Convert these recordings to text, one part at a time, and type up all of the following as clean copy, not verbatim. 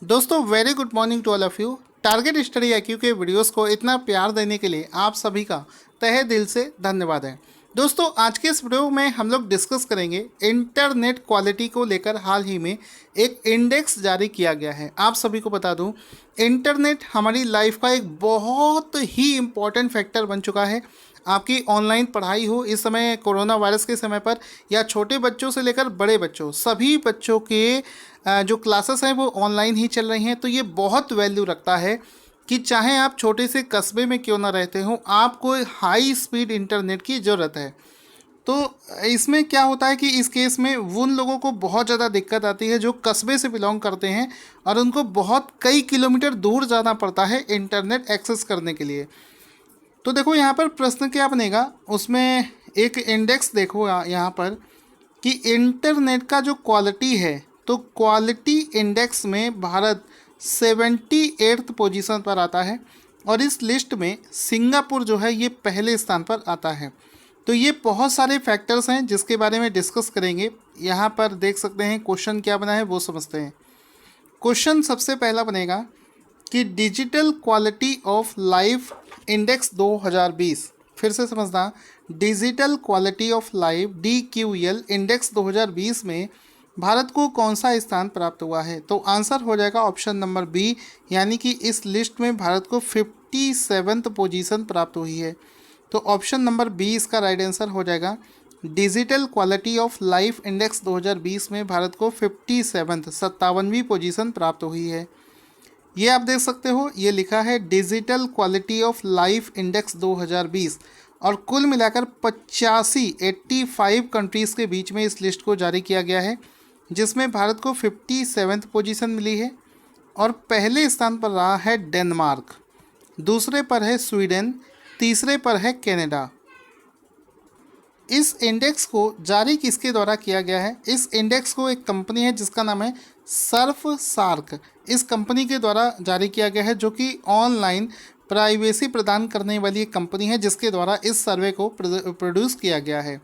दोस्तों very good morning to all of you. Target study IQ के videos को इतना प्यार देने के लिए आप सभी का तहे दिल से धन्यवाद है। दोस्तों आज के इस वीडियो में हम लोग डिस्कस करेंगे इंटरनेट क्वालिटी को लेकर हाल ही में एक इंडेक्स जारी किया गया है। आप सभी को बता दूं, इंटरनेट हमारी लाइफ का एक बहुत ही इम्पॉर्टेंट फैक्टर बन चुका है। आपकी ऑनलाइन पढ़ाई हो इस समय कोरोना वायरस के समय पर, या छोटे बच्चों से लेकर बड़े बच्चों, सभी बच्चों के जो क्लासेस हैं वो ऑनलाइन ही चल रही हैं। तो ये बहुत वैल्यू रखता है कि चाहे आप छोटे से कस्बे में क्यों ना रहते हो, आपको हाई स्पीड इंटरनेट की ज़रूरत है। तो इसमें क्या होता है कि इस केस में उन लोगों को बहुत ज़्यादा दिक्कत आती है जो कस्बे से बिलोंग करते हैं और उनको बहुत कई किलोमीटर दूर जाना पड़ता है इंटरनेट एक्सेस करने के लिए। तो देखो यहाँ पर प्रश्न क्या बनेगा, उसमें एक इंडेक्स देखो यहाँ पर कि इंटरनेट का जो क्वालिटी है, तो क्वालिटी इंडेक्स में भारत 78th पोजीशन पर आता है और इस लिस्ट में सिंगापुर जो है ये पहले स्थान पर आता है। तो ये बहुत सारे फैक्टर्स हैं जिसके बारे में डिस्कस करेंगे। यहाँ पर देख सकते हैं क्वेश्चन क्या बना है वो समझते हैं। क्वेश्चन सबसे पहला बनेगा कि digital quality of life index 2020, फिर से समझना, digital quality of life DQL index 2020 में भारत को कौन सा स्थान प्राप्त हुआ है। तो आंसर हो जाएगा ऑप्शन नंबर बी, यानी कि इस लिस्ट में भारत को 57th पोजीशन प्राप्त हुई है। तो ऑप्शन नंबर बी इसका राइट आंसर हो जाएगा। Digital quality of life index 2020 में भारत को 57वीं पोजीशन प्राप्त हुई है। ये आप देख सकते हो, ये लिखा है digital quality of life index 2020 और कुल मिलाकर 85 कंट्रीज़ के बीच में इस लिस्ट को जारी किया गया है, जिसमें भारत को 57th पोजीशन मिली है। और पहले स्थान पर रहा है डेनमार्क, दूसरे पर है स्वीडन, तीसरे पर है कनाडा। इस इंडेक्स को जारी किसके द्वारा किया गया है? इस इंडेक्स को एक कंपनी है जिसका नाम है सर्फ सार्क, इस कंपनी के द्वारा जारी किया गया है, जो कि ऑनलाइन प्राइवेसी प्रदान करने वाली एक कंपनी है जिसके द्वारा इस सर्वे को प्रोड्यूस किया गया है।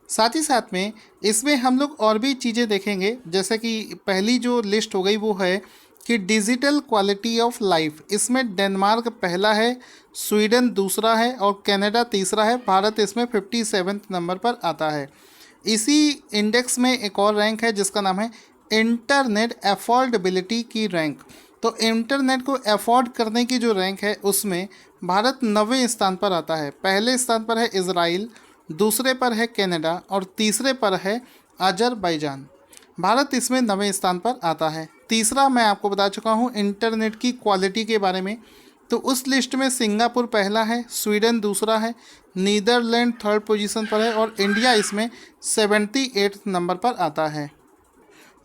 साथ ही साथ में इसमें हम लोग और भी चीज़ें देखेंगे, जैसे कि पहली जो लिस्ट हो गई वो है कि डिजिटल क्वालिटी ऑफ लाइफ, इसमें डेनमार्क पहला है, स्वीडन दूसरा है और कनाडा तीसरा है। भारत इसमें 57th नंबर पर आता है। इसी इंडेक्स में एक और रैंक है जिसका नाम है इंटरनेट अफोर्डेबिलिटी की रैंक। तो इंटरनेट को अफोर्ड करने की जो रैंक है उसमें भारत 9वें स्थान पर आता है। पहले स्थान पर है इजराइल, दूसरे पर है कनाडा और तीसरे पर है अजरबैजान। भारत इसमें 9वें स्थान पर आता है। तीसरा मैं आपको बता चुका हूँ इंटरनेट की क्वालिटी के बारे में। तो उस लिस्ट में सिंगापुर पहला है, स्वीडन दूसरा है, नीदरलैंड थर्ड पोजीशन पर है और इंडिया इसमें 78th नंबर पर आता है।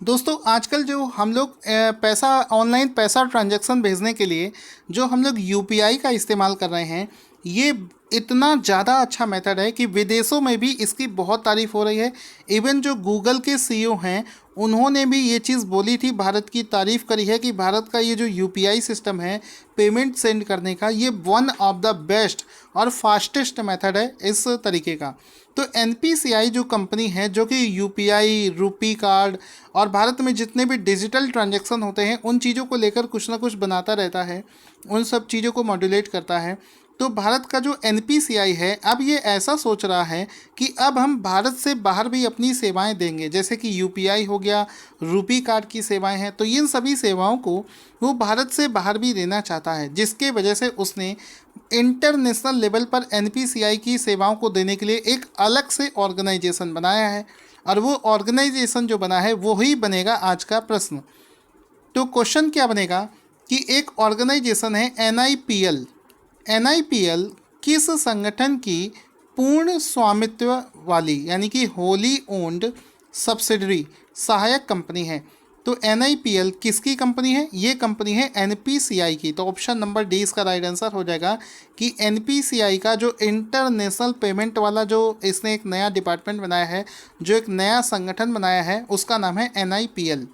दोस्तों आजकल जो हम लोग पैसा ऑनलाइन पैसा ट्रांजैक्शन भेजने के लिए जो हम लोग UPI का इस्तेमाल कर रहे हैं, ये इतना ज़्यादा अच्छा मेथड है कि विदेशों में भी इसकी बहुत तारीफ़ हो रही है। इवन जो गूगल के CEO हैं उन्होंने भी ये चीज़ बोली थी, भारत की तारीफ़ करी है कि भारत का ये जो UPI सिस्टम है पेमेंट सेंड करने का, ये वन ऑफ द बेस्ट और फास्टेस्ट मेथड है इस तरीके का। तो NPCI जो कंपनी है जो कि UPI, रुपी कार्ड और भारत में जितने भी डिजिटल ट्रांजैक्शन होते हैं उन चीज़ों को लेकर कुछ ना कुछ बनाता रहता है, उन सब चीज़ों को मॉड्यूलेट करता है। तो भारत का जो NPCI है अब ये ऐसा सोच रहा है कि अब हम भारत से बाहर भी अपनी सेवाएं देंगे, जैसे कि UPI हो गया, रुपी कार्ड की सेवाएं हैं, तो इन सभी सेवाओं को वो भारत से बाहर भी देना चाहता है, जिसके वजह से उसने इंटरनेशनल लेवल पर NPCI की सेवाओं को देने के लिए एक अलग से ऑर्गेनाइजेशन बनाया है। और वो ऑर्गेनाइजेशन जो बना है वो ही बनेगा आज का प्रश्न। तो क्वेश्चन क्या बनेगा कि एक ऑर्गेनाइजेशन है NIPL किस संगठन की पूर्ण स्वामित्व वाली, यानी कि होली ओन्ड सब्सिडरी सहायक कंपनी है। तो NIPL किसकी कंपनी है? ये कंपनी है NPCI की। तो ऑप्शन नंबर डी इसका राइट आंसर हो जाएगा कि NPCI का जो इंटरनेशनल पेमेंट वाला जो इसने एक नया डिपार्टमेंट बनाया है, जो एक नया संगठन बनाया है, उसका नाम है NIPL।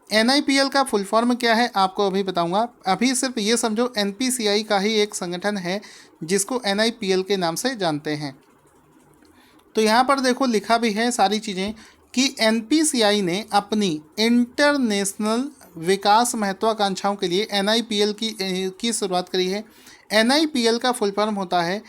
NIPL का फुल फॉर्म क्या है आपको अभी बताऊंगा। अभी सिर्फ ये समझो NPCI का ही एक संगठन है जिसको NIPL के नाम से जानते हैं। तो यहाँ पर देखो लिखा भी है सारी चीज़ें कि NPCI ने अपनी इंटरनेशनल विकास महत्वाकांक्षाओं के लिए NIPL की शुरुआत करी है। NIPL का फुल फॉर्म होता है,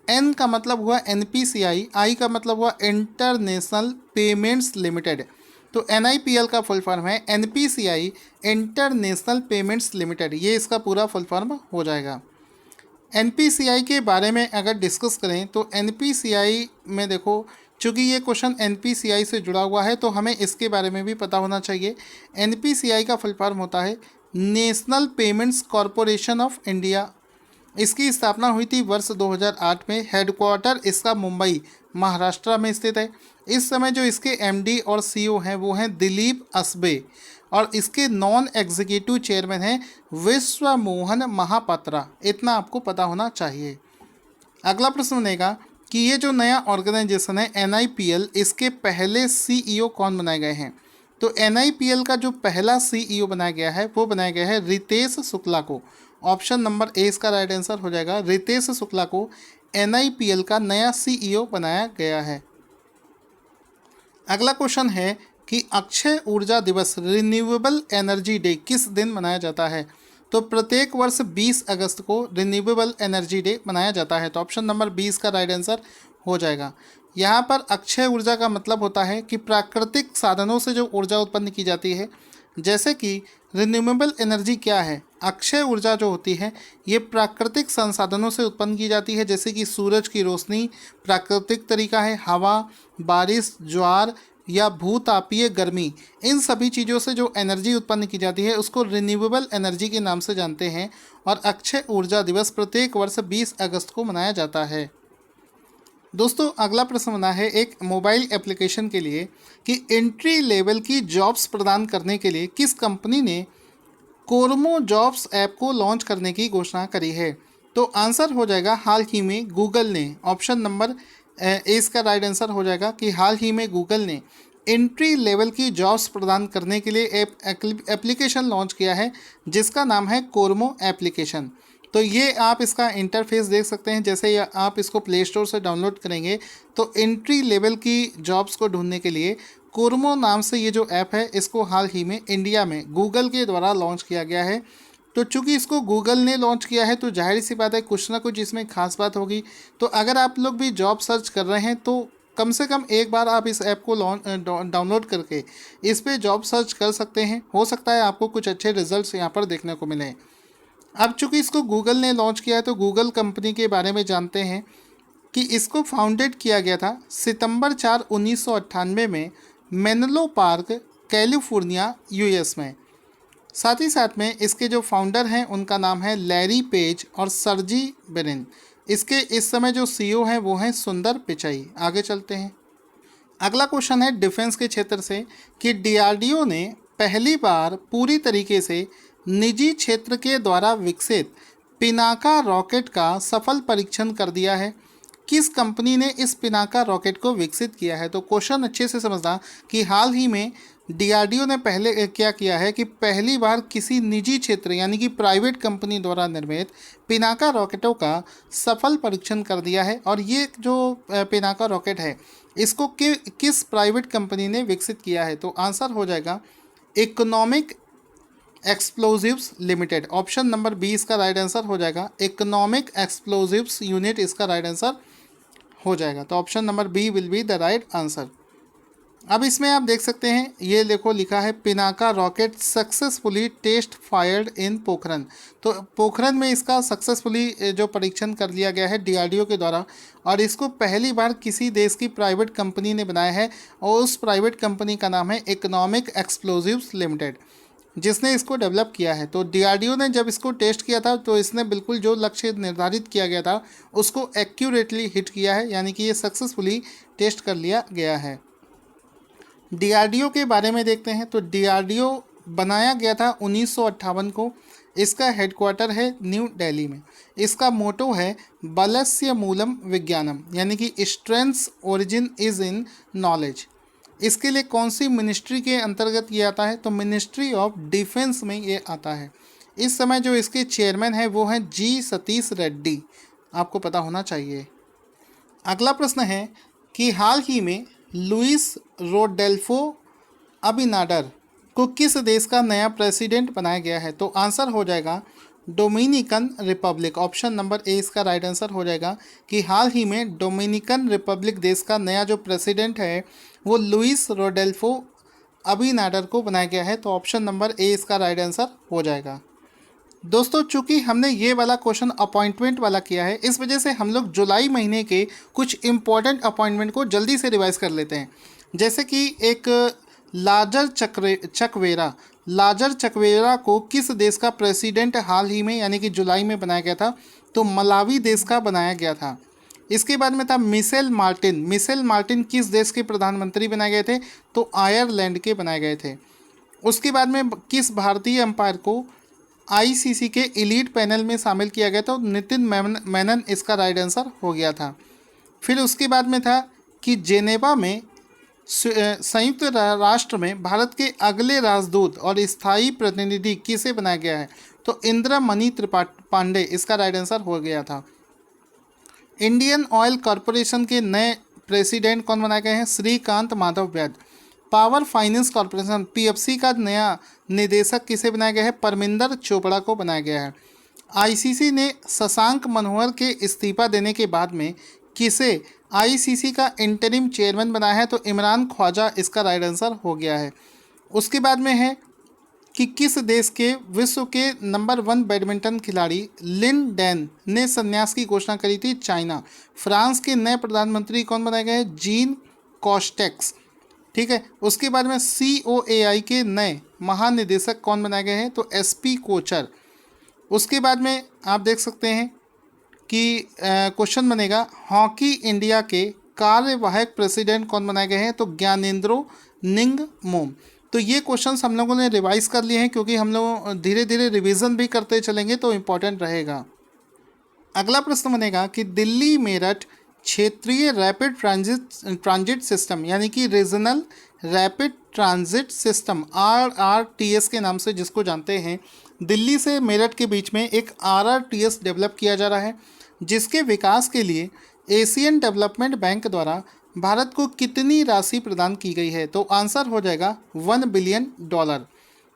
N का मतलब हुआ NPCI, I का मतलब हुआ इंटरनेशनल पेमेंट्स लिमिटेड। तो NIPL का फुल फॉर्म है NPCI, इंटरनेशनल पेमेंट्स लिमिटेड, ये इसका पूरा फुल फॉर्म हो जाएगा। NPCI के बारे में अगर डिस्कस करें तो NPCI में देखो, चूँकि ये क्वेश्चन NPCI से जुड़ा हुआ है तो हमें इसके बारे में भी पता होना चाहिए। NPCI का फुल फॉर्म होता है national payments corporation of India. इसकी स्थापना हुई थी वर्ष 2008 में। हेडक्वार्टर इसका मुंबई महाराष्ट्र में स्थित है। इस समय जो इसके MD और CEO हैं वो हैं दिलीप असबे, और इसके नॉन एग्जीक्यूटिव चेयरमैन हैं विश्व मोहन महापात्रा। इतना आपको पता होना चाहिए। अगला प्रश्न बनेगा कि ये जो नया ऑर्गेनाइजेशन है NIPL, इसके पहले CEO कौन बनाए गए हैं। तो NIPL का जो पहला CEO बनाया गया है वो बनाया गया है रितेश शुक्ला को। ऑप्शन नंबर ए इसका राइट आंसर हो जाएगा। रितेश शुक्ला को NIPL का नया CEO बनाया गया है। अगला क्वेश्चन है कि अक्षय ऊर्जा दिवस रिन्यूएबल एनर्जी डे किस दिन मनाया जाता है। तो प्रत्येक वर्ष 20 अगस्त को रिन्यूएबल एनर्जी डे मनाया जाता है। तो ऑप्शन नंबर 20 का राइट आंसर हो जाएगा। यहाँ पर अक्षय ऊर्जा का मतलब होता है कि प्राकृतिक साधनों से जो ऊर्जा उत्पन्न की जाती है, जैसे कि रिन्यूएबल एनर्जी क्या है, अक्षय ऊर्जा जो होती है ये प्राकृतिक संसाधनों से उत्पन्न की जाती है, जैसे कि सूरज की रोशनी प्राकृतिक तरीका है, हवा, बारिश, ज्वार या भूतापीय गर्मी, इन सभी चीज़ों से जो एनर्जी उत्पन्न की जाती है उसको रिन्यूएबल एनर्जी के नाम से जानते हैं। और अक्षय ऊर्जा दिवस प्रत्येक वर्ष 20 अगस्त को मनाया जाता है। दोस्तों अगला प्रश्न बना है एक मोबाइल एप्लीकेशन के लिए कि एंट्री लेवल की जॉब्स प्रदान करने के लिए किस कंपनी ने कोरमो जॉब्स ऐप को लॉन्च करने की घोषणा करी है। तो आंसर हो जाएगा हाल ही में गूगल ने। ऑप्शन नंबर ए इसका राइट आंसर हो जाएगा कि हाल ही में गूगल ने एंट्री लेवल की जॉब्स प्रदान करने के लिए एप्लीकेशन लॉन्च किया है जिसका नाम है कोरमो एप्लीकेशन। तो ये आप इसका इंटरफेस देख सकते हैं। जैसे आप इसको प्ले स्टोर से डाउनलोड करेंगे तो एंट्री लेवल की जॉब्स को ढूंढने के लिए कोरमो नाम से ये जो ऐप है इसको हाल ही में इंडिया में गूगल के द्वारा लॉन्च किया गया है। तो चूंकि इसको गूगल ने लॉन्च किया है तो जाहिर सी बात है कुछ ना कुछ इसमें खास बात होगी। तो अगर आप लोग भी जॉब सर्च कर रहे हैं तो कम से कम एक बार आप इस ऐप को डाउनलोड करके इस पर जॉब सर्च कर सकते हैं। हो सकता है आपको कुछ अच्छे रिजल्ट्स यहाँ पर देखने को मिलें। अब चूंकि इसको गूगल ने लॉन्च किया है तो गूगल कंपनी के बारे में जानते हैं कि इसको फाउंडेड किया गया था सितंबर 4, 1998 में मेनलो पार्क, कैलिफोर्निया, US में। साथ ही साथ में इसके जो फाउंडर हैं उनका नाम है लैरी पेज और सर्जी ब्रिन। इसके इस समय जो CEO हैं वो हैं सुंदर पिचाई। आगे चलते हैं। अगला क्वेश्चन है डिफेंस के क्षेत्र से कि DRDO ने पहली बार पूरी तरीके से निजी क्षेत्र के द्वारा विकसित पिनाका रॉकेट का सफल परीक्षण कर दिया है। किस कंपनी ने इस पिनाका रॉकेट को विकसित किया है। तो क्वेश्चन अच्छे से समझना कि हाल ही में DRDO ने पहले क्या किया है कि पहली बार किसी निजी क्षेत्र यानी कि प्राइवेट कंपनी द्वारा निर्मित पिनाका रॉकेटों का सफल परीक्षण कर दिया है। और ये जो पिनाका रॉकेट है इसको किस प्राइवेट कंपनी ने विकसित किया है। तो आंसर हो जाएगा economic explosives limited. Option number 20 का राइट आंसर हो जाएगा। इकोनॉमिक एक्सप्लोजिव्स यूनिट इसका राइट आंसर हो जाएगा। तो option number B will be the right answer. अब इसमें आप देख सकते हैं ये देखो लिखा है Pinaka rocket successfully test fired in Pokhran. तो पोखरन में इसका सक्सेसफुली जो परीक्षण कर लिया गया है DRDO के द्वारा, और इसको पहली बार किसी देश की प्राइवेट कंपनी ने बनाया है और उस प्राइवेट कंपनी का नाम है इकोनॉमिक एक्सप्लोजिव्स लिमिटेड, जिसने इसको डेवलप किया है। तो DRDO ने जब इसको टेस्ट किया था तो इसने बिल्कुल जो लक्ष्य निर्धारित किया गया था उसको एक्यूरेटली हिट किया है, यानी कि ये सक्सेसफुली टेस्ट कर लिया गया है। DRDO के बारे में देखते हैं। तो DRDO बनाया गया था 1958 को। इसका हेडक्वार्टर है न्यू दिल्ली में। इसका मोटो है बलस्य मूलम विज्ञानम, यानी कि strengths origin is in knowledge. इसके लिए कौन सी मिनिस्ट्री के अंतर्गत ये आता है। तो मिनिस्ट्री ऑफ डिफेंस में ये आता है। इस समय जो इसके चेयरमैन हैं वो हैं G सतीश रेड्डी। आपको पता होना चाहिए। अगला प्रश्न है कि हाल ही में लुइस रोडेल्फो अबिनाडर को किस देश का नया प्रेसिडेंट बनाया गया है? तो आंसर हो जाएगा Dominican Republic. Option number A इसका राइट आंसर हो जाएगा कि हाल ही में डोमिनिकन रिपब्लिक देश का नया जो प्रेसिडेंट है वो लुइस रोडेल्फो अबिनाडर को बनाया गया है। तो ऑप्शन नंबर ए इसका राइट आंसर हो जाएगा। दोस्तों, चूंकि हमने ये वाला क्वेश्चन अपॉइंटमेंट वाला किया है, इस वजह से हम लोग जुलाई महीने के कुछ इंपॉर्टेंट अपॉइंटमेंट को जल्दी से रिवाइज कर लेते हैं। जैसे कि एक लाजर चकवेरा को किस देश का प्रेसिडेंट हाल ही में यानी कि जुलाई में बनाया गया था? तो मलावी देश का बनाया गया था। इसके बाद में था मिशेल मार्टिन किस देश के प्रधानमंत्री बनाए गए थे? तो आयरलैंड के बनाए गए थे। उसके बाद में किस भारतीय अंपायर को आईसीसी के एलीट पैनल में शामिल किया गया था? तो नितिन मेनन इसका राइट आंसर हो गया था। फिर उसके बाद में था कि जेनेवा में संयुक्त राष्ट्र में भारत के अगले राजदूत और स्थायी प्रतिनिधि किसे बनाया गया है? तो इंद्रमणि पांडे इसका राइट आंसर हो गया था। इंडियन ऑयल कॉरपोरेशन के नए प्रेसिडेंट कौन बनाए गए हैं? श्रीकांत माधव वैद। पावर फाइनेंस कॉरपोरेशन पीएफसी का नया निदेशक किसे बनाया गया है? परमिंदर चोपड़ा को बनाया गया है। आईसीसी ने शशांक मनोहर के इस्तीफा देने के बाद में किसे आईसीसी का इंटरिम चेयरमैन बनाया है? तो इमरान ख्वाजा इसका राइट आंसर हो गया है। उसके बाद में है कि किस देश के विश्व के नंबर 1 बैडमिंटन खिलाड़ी लिन डैन ने संन्यास की घोषणा करी थी? चाइना। फ्रांस के नए प्रधानमंत्री कौन बनाए गए हैं? जीन कॉस्टेक्स। ठीक है। उसके बाद में COAI के नए महानिदेशक कौन बनाए गए हैं? तो SP कोचर। उसके बाद में आप देख सकते हैं कि क्वेश्चन बनेगा हॉकी इंडिया के कार्यवाहक प्रेसिडेंट कौन बनाए गए हैं? तो ज्ञानेंद्रो निंगमोम। तो ये क्वेश्चंस हम लोगों ने रिवाइज कर लिए हैं, क्योंकि हम लोग धीरे धीरे रिवीजन भी करते चलेंगे तो इम्पोर्टेंट रहेगा। अगला प्रश्न बनेगा कि दिल्ली मेरठ क्षेत्रीय रैपिड ट्रांजिट सिस्टम यानी कि regional rapid transit system RRTS के नाम से जिसको जानते हैं, दिल्ली से मेरठ के बीच में एक RRTS डेवलप किया जा रहा है, जिसके विकास के लिए एशियन डेवलपमेंट बैंक द्वारा भारत को कितनी राशि प्रदान की गई है? तो आंसर हो जाएगा $1 बिलियन।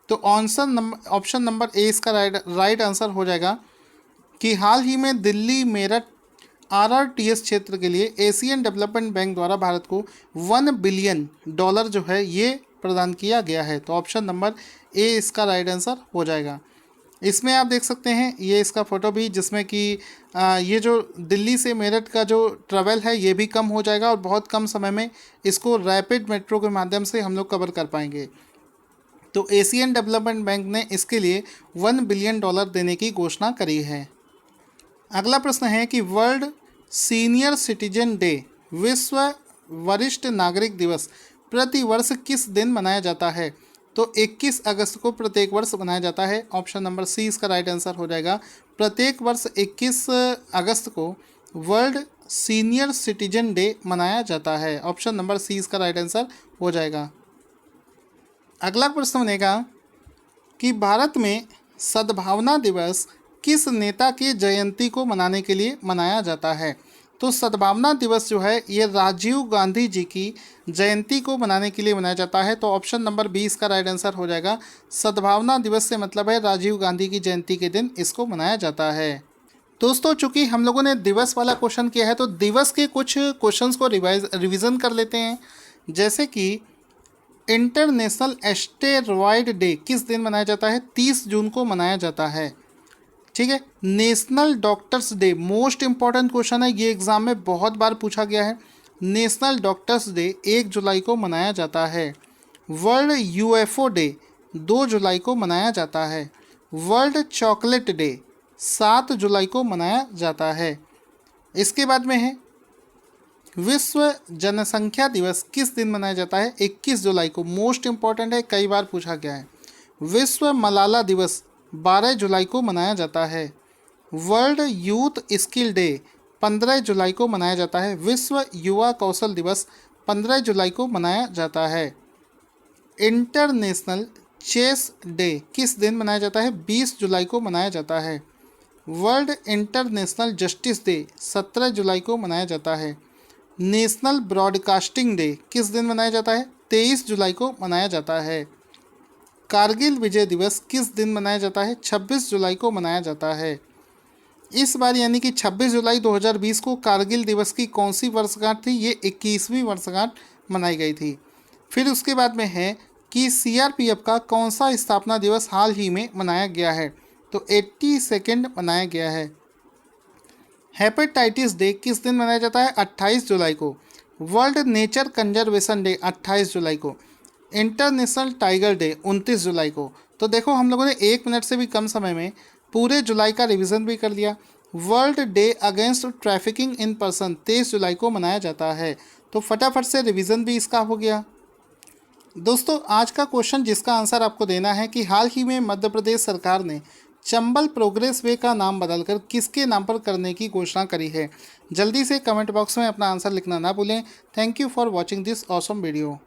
तो ऑप्शन नंबर ए इसका राइट आंसर हो जाएगा कि हाल ही में दिल्ली मेरठ RRTS क्षेत्र के लिए एशियन डेवलपमेंट बैंक द्वारा भारत को $1 बिलियन जो है ये प्रदान किया गया है। तो ऑप्शन नंबर ए इसका राइट आंसर हो जाएगा। इसमें आप देख सकते हैं ये इसका फ़ोटो भी, जिसमें कि ये जो दिल्ली से मेरठ का जो ट्रैवल है ये भी कम हो जाएगा और बहुत कम समय में इसको रैपिड मेट्रो के माध्यम से हम लोग कवर कर पाएंगे। तो एशियन डेवलपमेंट बैंक ने इसके लिए $1 बिलियन देने की घोषणा करी है। अगला प्रश्न है कि वर्ल्ड सीनियर सिटीजन डे विश्व वरिष्ठ नागरिक दिवस प्रतिवर्ष किस दिन मनाया जाता है? तो 21 अगस्त को प्रत्येक वर्ष मनाया जाता है। ऑप्शन नंबर सी इसका राइट आंसर हो जाएगा। प्रत्येक वर्ष 21 अगस्त को वर्ल्ड सीनियर सिटीजन डे मनाया जाता है। ऑप्शन नंबर सी इसका राइट आंसर हो जाएगा। अगला प्रश्न बनेगा कि भारत में सद्भावना दिवस किस नेता की जयंती को मनाने के लिए मनाया जाता है? तो सद्भावना दिवस जो है ये राजीव गांधी जी की जयंती को मनाने के लिए मनाया जाता है। तो ऑप्शन नंबर 20 का राइट आंसर हो जाएगा। सद्भावना दिवस से मतलब है राजीव गांधी की जयंती के दिन इसको मनाया जाता है। दोस्तों, चूंकि हम लोगों ने दिवस वाला क्वेश्चन किया है तो दिवस के कुछ क्वेश्चंस को रिवीजन कर लेते हैं। जैसे कि इंटरनेशनल एस्टेरॉयड डे किस दिन मनाया जाता है? 30 जून को मनाया जाता है। ठीक है। National doctors day most important question है, ये एग्जाम में बहुत बार पूछा गया है। नेशनल डॉक्टर्स डे 1 जुलाई को मनाया जाता है। वर्ल्ड UFO डे 2 जुलाई को मनाया जाता है। वर्ल्ड चॉकलेट डे 7 जुलाई को मनाया जाता है। इसके बाद में है विश्व जनसंख्या दिवस किस दिन मनाया जाता है? 21 जुलाई को। मोस्ट इंपॉर्टेंट है, कई बार पूछा गया है। विश्व मलाला दिवस 12 जुलाई को मनाया जाता है। वर्ल्ड यूथ स्किल डे 15 जुलाई को मनाया जाता है। विश्व युवा कौशल दिवस 15 जुलाई को मनाया जाता है। इंटरनेशनल चेस डे किस दिन मनाया जाता है? 20 जुलाई को मनाया जाता है। वर्ल्ड इंटरनेशनल जस्टिस डे 17 जुलाई को मनाया जाता है। नेशनल ब्रॉडकास्टिंग डे किस दिन मनाया जाता है? 23 जुलाई को मनाया जाता है। कारगिल विजय दिवस किस दिन मनाया जाता है? 26 जुलाई को मनाया जाता है। इस बार यानी कि 26 जुलाई 2020 को कारगिल दिवस की कौन सी वर्षगांठ थी? ये 21वीं वर्षगांठ मनाई गई थी। फिर उसके बाद में है कि सीआरपीएफ का कौन सा स्थापना दिवस हाल ही में मनाया गया है? तो 82nd मनाया गया है। हेपेटाइटिस डे किस दिन मनाया जाता है? 28 जुलाई को। वर्ल्ड नेचर कंजर्वेशन डे 28 जुलाई को। इंटरनेशनल टाइगर डे 29 जुलाई को। तो देखो हम लोगों ने 1 मिनट से भी कम समय में पूरे जुलाई का रिवीजन भी कर लिया। World day against trafficking in person 23 जुलाई को मनाया जाता है। तो फटाफट से रिवीजन भी इसका हो गया। दोस्तों आज का क्वेश्चन जिसका आंसर आपको देना है कि हाल ही में मध्य प्रदेश सरकार ने चंबल प्रोग्रेस वे का नाम बदलकर किसके नाम पर करने की घोषणा करी है? जल्दी से कमेंट बॉक्स में अपना आंसर लिखना ना भूलें। Thank you for watching this awesome video.